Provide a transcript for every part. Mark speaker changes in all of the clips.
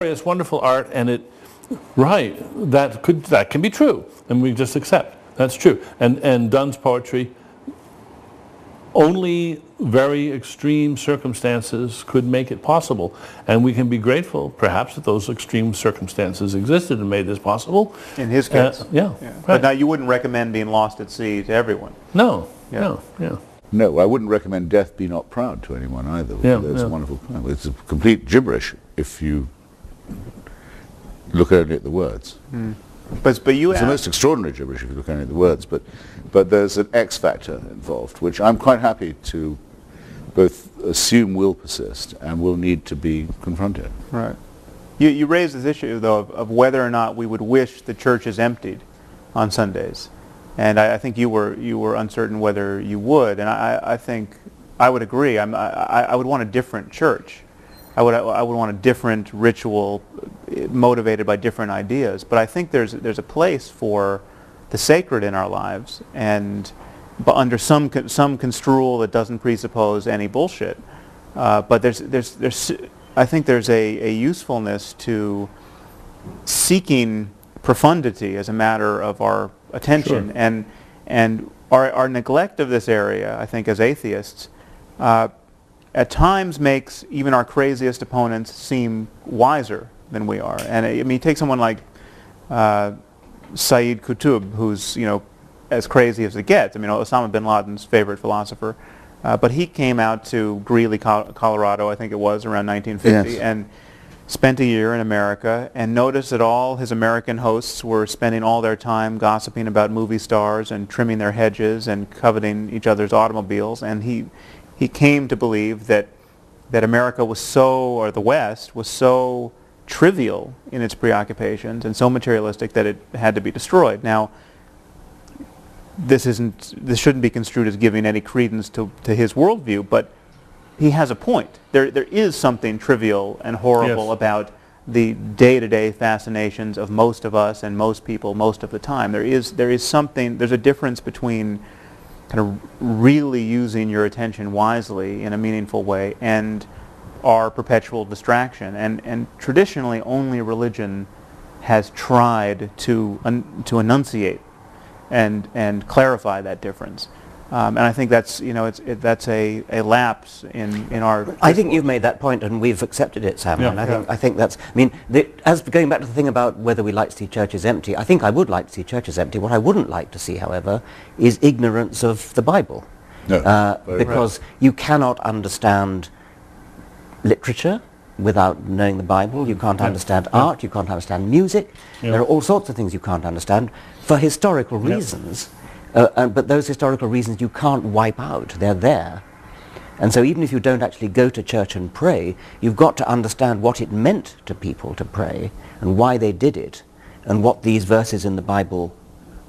Speaker 1: It's wonderful art, and that can be true, and we just accept that's true. And Donne's poetry, only very extreme circumstances could make it possible, and we can be grateful, perhaps, that those extreme circumstances existed and made this possible.
Speaker 2: In his case,
Speaker 1: yeah.
Speaker 2: Right. But now you wouldn't recommend being lost at sea to everyone.
Speaker 1: No,
Speaker 2: yeah.
Speaker 1: no.
Speaker 3: No, I wouldn't recommend Death Be Not Proud to anyone either. It's a wonderful poem. It's a complete gibberish if you look only at the words.
Speaker 2: Mm. But you
Speaker 3: it's the most extraordinary gibberish if you look only at the words, but there's an X factor involved, which I'm quite happy to both assume will persist and will need to be confronted.
Speaker 2: Right. You raised this issue, though, of whether or not we would wish the churches emptied on Sundays. And I think you were uncertain whether you would, and I think I would agree. I would want a different church. I would want a different ritual, motivated by different ideas. But I think there's a place for the sacred in our lives, but under some construal that doesn't presuppose any bullshit. But I think there's a usefulness to seeking profundity as a matter of our attention. Sure. And our neglect of this area, I think, as atheists, at times makes even our craziest opponents seem wiser than we are. And I mean, take someone like Sayyid Qutb, who's as crazy as it gets. I mean, Osama bin Laden's favorite philosopher, but he came out to Greeley, Colorado, I think it was around 1950, yes, and spent a year in America and noticed that all his American hosts were spending all their time gossiping about movie stars and trimming their hedges and coveting each other's automobiles, and he came to believe that America was or the West was so trivial in its preoccupations and so materialistic that it had to be destroyed. Now, this shouldn't be construed as giving any credence to his worldview, but he has a point. There is something trivial and horrible, yes, about the day-to-day fascinations of most of us and most people most of the time. There's a difference between kind of really using your attention wisely in a meaningful way and our perpetual distraction. And traditionally, only religion has tried to enunciate and clarify that difference. And I think that's that's a lapse in our.
Speaker 4: I think you've made that point, and we've accepted it, Sam.
Speaker 1: Yeah.
Speaker 4: And I think that's. I mean, as going back to the thing about whether we like to see churches empty, I think I would like to see churches empty. What I wouldn't like to see, however, is ignorance of the Bible, because you cannot understand literature without knowing the Bible. You can't understand art. You can't understand music. There are all sorts of things you can't understand for historical reasons. But those historical reasons you can't wipe out. They're there. And so even if you don't actually go to church and pray, you've got to understand what it meant to people to pray and why they did it and what these verses in the Bible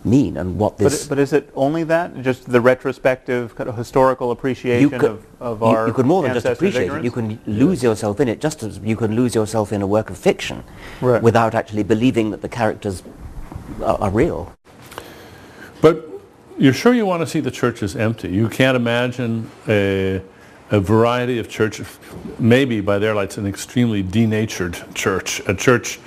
Speaker 4: mean and what this...
Speaker 2: But is it only that? Just the retrospective kind of historical appreciation of our
Speaker 4: You could more than just appreciate
Speaker 2: ignorance?
Speaker 4: it. You can lose yourself in it just as you can lose yourself in a work of fiction without actually believing that the characters are real.
Speaker 1: But you're sure you want to see the churches empty? You can't imagine a variety of churches, maybe by their lights an extremely denatured church, a church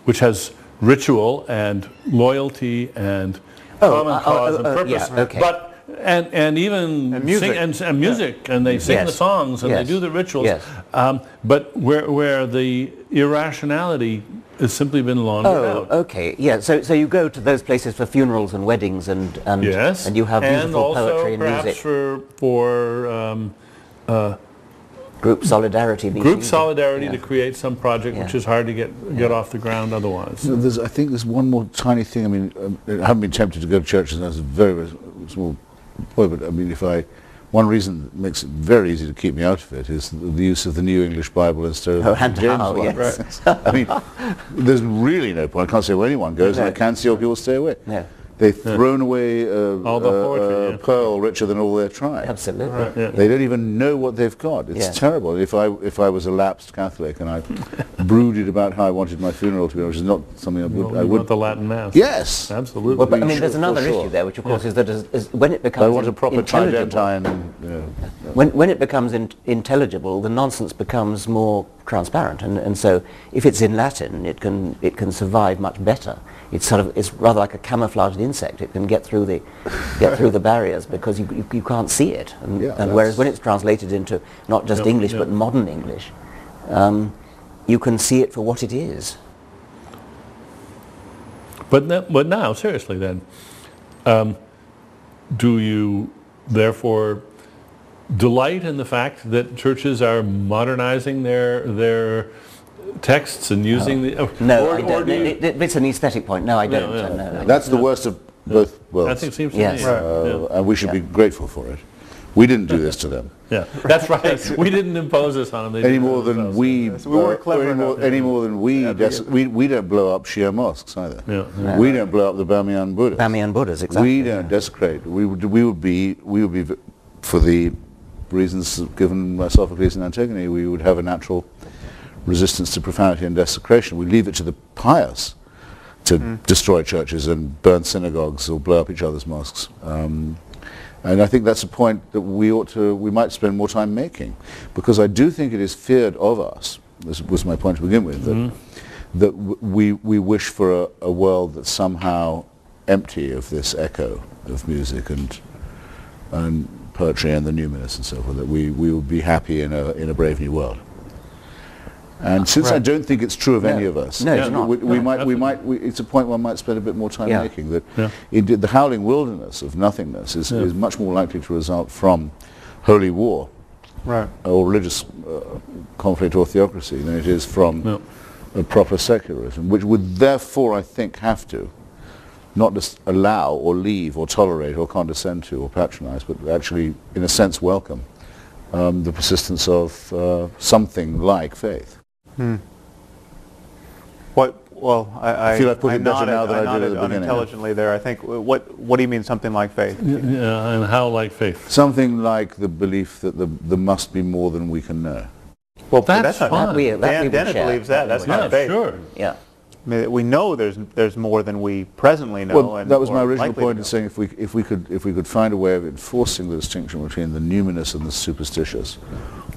Speaker 1: which has ritual and loyalty and common cause and purpose, but and even
Speaker 2: music,
Speaker 1: and music, and they sing the songs and they do the rituals, but where the irrationality has simply been laundered out.
Speaker 4: Okay, yeah. So you go to those places for funerals and weddings and you have beautiful poetry and music.
Speaker 1: And also for
Speaker 4: group solidarity.
Speaker 1: Group solidarity to create some project which is hard to get off the ground otherwise.
Speaker 3: I think there's one more tiny thing. I mean, I haven't been tempted to go to churches when I was a very, very small boy, but I mean, one reason that makes it very easy to keep me out of it is the use of the New English Bible instead of the James one.
Speaker 4: Yes.
Speaker 3: I mean, there's really no point. I can't say where anyone goes, and I can see how people stay away.
Speaker 4: Yeah.
Speaker 3: They've thrown away
Speaker 1: all the poetry,
Speaker 3: a pearl richer than all their tribe.
Speaker 4: Absolutely.
Speaker 3: They don't even know what they've got. It's terrible. If I was a lapsed Catholic and I brooded about how I wanted my funeral to be, which is not something I would.
Speaker 1: The Latin Mass.
Speaker 3: Yes,
Speaker 1: absolutely.
Speaker 4: Well, but I mean, there's another issue there, which of course is that when it becomes
Speaker 3: I want a proper Tridentine.
Speaker 4: When it becomes intelligible, the nonsense becomes more transparent, and so if it's in Latin, it can survive much better. It's rather like a camouflaged insect. It can get through the barriers because you can't see it. And whereas when it's translated into not just English but modern English, you can see it for what it is.
Speaker 1: But now, seriously, then, do you therefore delight in the fact that churches are modernizing their texts and using the...
Speaker 4: No, I don't. It's an aesthetic point. No, I don't. No.
Speaker 3: That's the worst of both worlds.
Speaker 1: I think it seems to
Speaker 4: Yes.
Speaker 1: me.
Speaker 2: Right.
Speaker 3: And we should be grateful for it. We didn't do this to them.
Speaker 1: Yeah, that's right. We didn't impose this on them.
Speaker 3: Any more than we...
Speaker 2: So we weren't clever enough.
Speaker 3: Any more than we don't blow up Shia mosques either.
Speaker 1: Yeah.
Speaker 3: We don't blow up the Bamiyan Buddhas.
Speaker 4: Bamiyan Buddhas, exactly.
Speaker 3: We don't desecrate. We would be, for the reasons given by Sophocles and Antigone, we would have a natural resistance to profanity and desecration. We leave it to the pious to destroy churches and burn synagogues or blow up each other's mosques. And I think that's a point that we might spend more time making, because I do think it is feared of us. This was my point to begin with, that we wish for a world that's somehow empty of this echo of music and poetry and the numinous and so forth. That we will be happy in a brave new world. And since I don't think it's true of any of us,
Speaker 4: it's not.
Speaker 3: it's a point one might spend a bit more time making, that indeed the howling wilderness of nothingness is much more likely to result from holy war or religious conflict or theocracy than it is from a proper secularism, which would therefore, I think, have to not just allow or leave or tolerate or condescend to or patronize, but actually, in a sense, welcome the persistence of something like faith.
Speaker 2: I
Speaker 3: feel I've put it better now than I did at the beginning.
Speaker 2: Unintelligently there. I think. What do you mean something like faith?
Speaker 1: Yeah, and how like faith?
Speaker 3: Something like the belief that there must be more than we can know.
Speaker 2: Well,
Speaker 1: that's fine.
Speaker 2: Dennett believes that. That's not faith.
Speaker 1: Sure.
Speaker 4: Yeah.
Speaker 2: I mean, we know there's more than we presently know.
Speaker 3: Well, that was my original point in saying if we could find a way of enforcing the distinction between the numinous and the superstitious,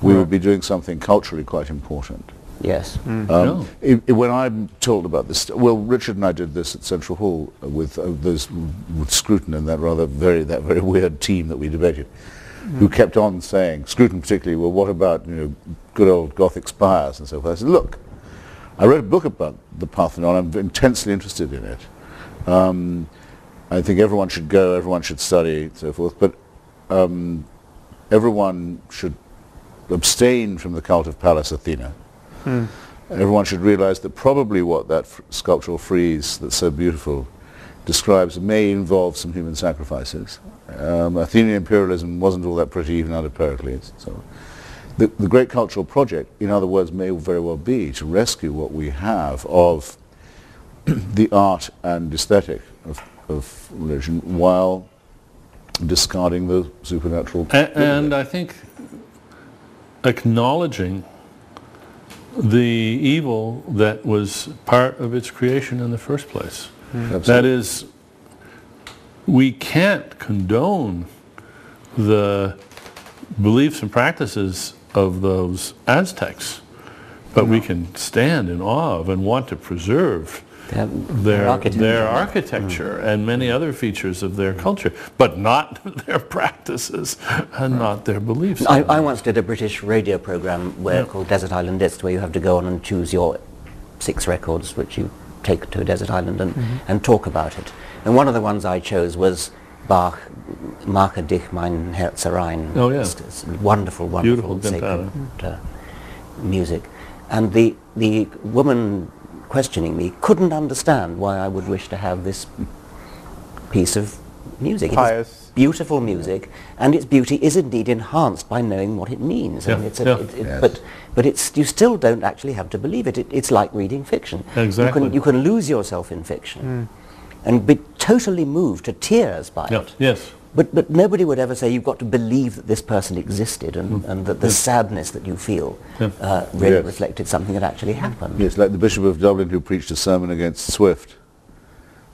Speaker 3: we would be doing something culturally quite important.
Speaker 4: Yes.
Speaker 3: When I'm told about this, well, Richard and I did this at Central Hall with Scruton and that very weird team that we debated, who kept on saying, Scruton particularly, well, what about good old Gothic spires and so forth. I said, look, I wrote a book about the Parthenon. I'm intensely interested in it. I think everyone should go, everyone should study, and so forth. But everyone should abstain from the cult of Pallas Athena. Everyone should realize that probably what that sculptural frieze that's so beautiful describes may involve some human sacrifices. Athenian imperialism wasn't all that pretty even under Pericles. So the great cultural project, in other words, may very well be to rescue what we have of the art and aesthetic of religion while discarding the supernatural.
Speaker 1: And I think acknowledging the evil that was part of its creation in the first place. That is, we can't condone the beliefs and practices of those Aztecs, but we can stand in awe of and want to preserve their architecture and many other features of their culture, but not their practices and not their beliefs.
Speaker 4: I once did a British radio program called Desert Island Discs, where you have to go on and choose your 6 records which you take to a desert island and talk about it. And one of the ones I chose was Bach, Mache dich mein Herz rein.
Speaker 1: Oh, yeah.
Speaker 4: It's wonderful, wonderful, sacred music. And the woman questioning me couldn't understand why I would wish to have this piece of music.
Speaker 2: Pious.
Speaker 4: It is beautiful music, and its beauty is indeed enhanced by knowing what it means.
Speaker 1: Yeah.
Speaker 4: I mean, but it's, you still don't actually have to believe it. It's like reading fiction.
Speaker 1: Exactly.
Speaker 4: You can lose yourself in fiction and be totally moved to tears by it.
Speaker 1: Yes.
Speaker 4: But nobody would ever say you've got to believe that this person existed and that the sadness that you feel really reflected something that actually happened.
Speaker 3: Yes, like the Bishop of Dublin who preached a sermon against Swift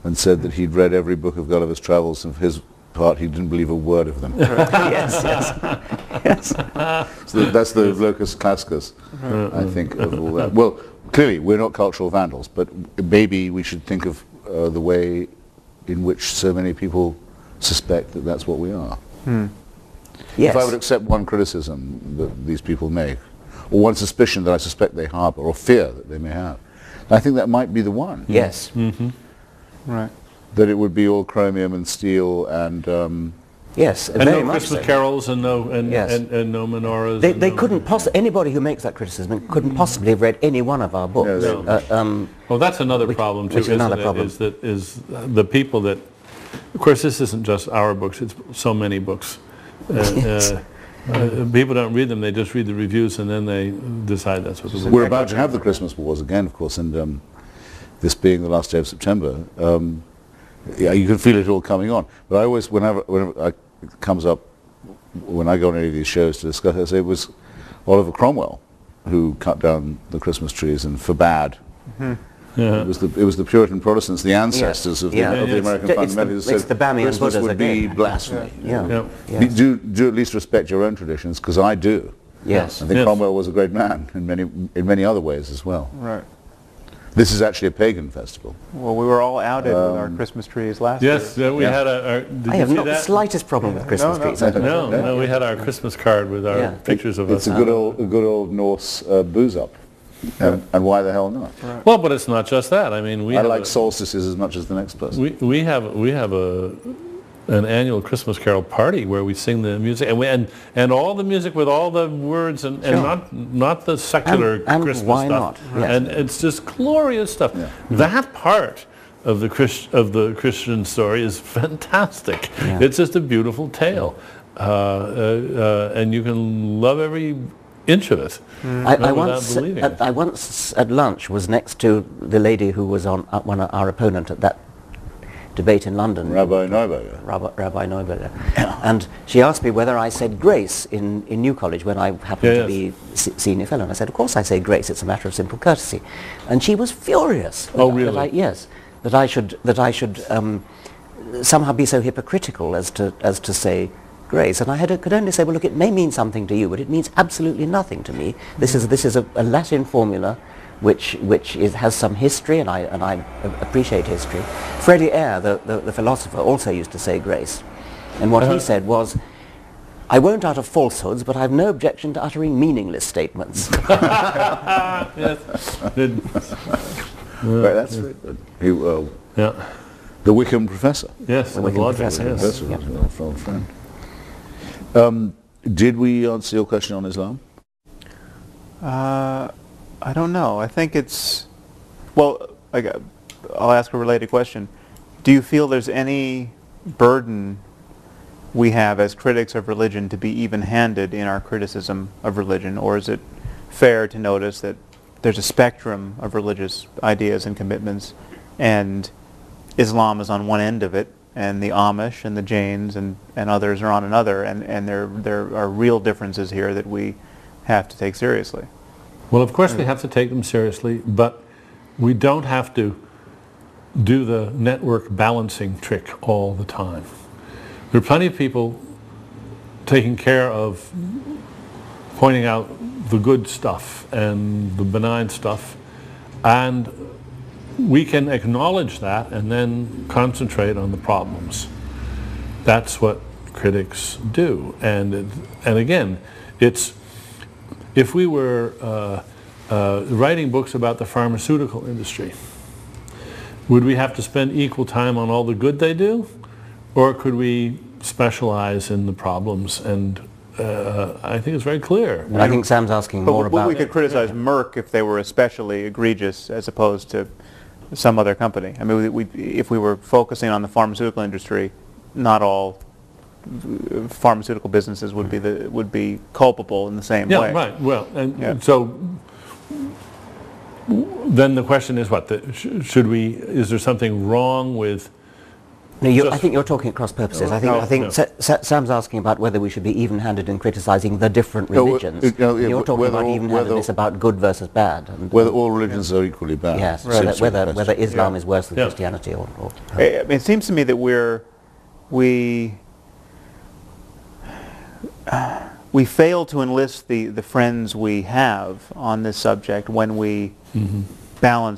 Speaker 3: and said that he'd read every book of Gulliver's Travels, and his part, he didn't believe a word of them.
Speaker 4: Yes, yes.
Speaker 3: So that's the locus classicus, I think, of all that. Well, clearly, we're not cultural vandals, but maybe we should think of the way in which so many people suspect that that's what we are.
Speaker 4: Yes.
Speaker 3: If I would accept one criticism that these people make, or one suspicion that I suspect they harbor, or fear that they may have, I think that might be the one.
Speaker 4: Yes.
Speaker 2: Right.
Speaker 3: That it would be all chromium and steel and...
Speaker 4: Yes,
Speaker 1: and
Speaker 4: very
Speaker 1: no
Speaker 4: much
Speaker 1: Christmas
Speaker 4: so.
Speaker 1: carols and no
Speaker 4: Yes.
Speaker 1: and no menorahs.
Speaker 4: They couldn't anybody who makes that criticism couldn't possibly have read any one of our books.
Speaker 3: No.
Speaker 1: Well, that's another problem too,
Speaker 4: which is
Speaker 1: isn't
Speaker 4: another
Speaker 1: it?
Speaker 4: problem.
Speaker 1: Is the people that, of course, this isn't just our books. It's so many books. People don't read them; they just read the reviews and then they decide that's what.
Speaker 3: We're about to have the Christmas wars again, of course, and this being the last day of September, yeah, you can feel it all coming on. But I always, whenever it comes up, when I go on any of these shows to discuss it, I say it was Oliver Cromwell who cut down the Christmas trees and forbade. It was the Puritan Protestants, the ancestors of the American fundamentalists, who said Christmas would be blasphemy. Do at least respect your own traditions, because I do.
Speaker 4: Yes.
Speaker 3: I think Cromwell was a great man in many other ways as well.
Speaker 2: Right.
Speaker 3: This is actually a pagan festival.
Speaker 2: Well, we were all outed with our Christmas trees last year.
Speaker 1: Yes, we had our. Did
Speaker 4: I
Speaker 1: you
Speaker 4: have
Speaker 1: see
Speaker 4: not the
Speaker 1: that?
Speaker 4: slightest problem with Christmas trees.
Speaker 1: No, we had our Christmas card with our pictures of
Speaker 3: It's
Speaker 1: us.
Speaker 3: a good old Norse booze up. And why the hell not?
Speaker 2: Right.
Speaker 1: Well, but it's not just that. I mean,
Speaker 3: I like solstices as much as the next person.
Speaker 1: we have an annual Christmas carol party where we sing the music and all the music with all the words and not the secular
Speaker 4: And
Speaker 1: Christmas
Speaker 4: why
Speaker 1: stuff.
Speaker 4: not? Yes.
Speaker 1: And it's just glorious stuff.
Speaker 3: Yeah.
Speaker 1: That part of the Christian story is fantastic.
Speaker 4: Yeah.
Speaker 1: It's just a beautiful tale, and you can love every inch of it.
Speaker 4: I once at lunch was next to the lady who was on our opponent at that debate in London,
Speaker 3: Rabbi Neuberger.
Speaker 4: Rabbi Neuberger, and she asked me whether I said grace in New College when I happened to be senior fellow, and I said, of course I say grace. It's a matter of simple courtesy, and she was furious.
Speaker 1: Oh, really?
Speaker 4: That I should somehow be so hypocritical as to say grace, and I could only say, well, look, it may mean something to you, but it means absolutely nothing to me. This is a Latin formula, which has some history, and I appreciate history. Freddie Eyre, the philosopher, also used to say grace, and what he said was, I won't utter falsehoods, but I've no objection to uttering meaningless statements.
Speaker 1: Yes.
Speaker 3: Right, that's very good. The Wickham professor.
Speaker 1: Yes,
Speaker 4: The Wickham professor,
Speaker 1: yes.
Speaker 3: Professor was an old friend. Did we answer your question on Islam?
Speaker 2: I don't know. I think it's... Well, I'll ask a related question. Do you feel there's any burden we have as critics of religion to be even-handed in our criticism of religion, or is it fair to notice that there's a spectrum of religious ideas and commitments, and Islam is on one end of it, and the Amish and the Jains and others are on another, and there are real differences here that we have to take seriously?
Speaker 1: Well, of course we have to take them seriously, but we don't have to do the network balancing trick all the time. There are plenty of people taking care of pointing out the good stuff and the benign stuff, and we can acknowledge that and then concentrate on the problems. That's what critics do. And again, it's, if we were writing books about the pharmaceutical industry, would we have to spend equal time on all the good they do? Or could we specialize in the problems? And I think it's very clear.
Speaker 4: I think Sam's asking more
Speaker 2: But
Speaker 4: about...
Speaker 2: we could criticize Merck if they were especially egregious as opposed to some other company. I mean, if we were focusing on the pharmaceutical industry, not all pharmaceutical businesses would be culpable in the same way.
Speaker 1: Yeah, right. Well, and so then the question is what? Is there something wrong with...
Speaker 4: No, I think you're talking at cross purposes. I think Sam's asking about whether we should be even-handed in criticizing the different religions. You're talking about even-handedness about good versus bad. And,
Speaker 3: whether all religions are equally bad.
Speaker 4: Yes, so that whether Islam is worse than Christianity or
Speaker 2: It seems to me that we're we fail to enlist the friends we have on this subject when we balance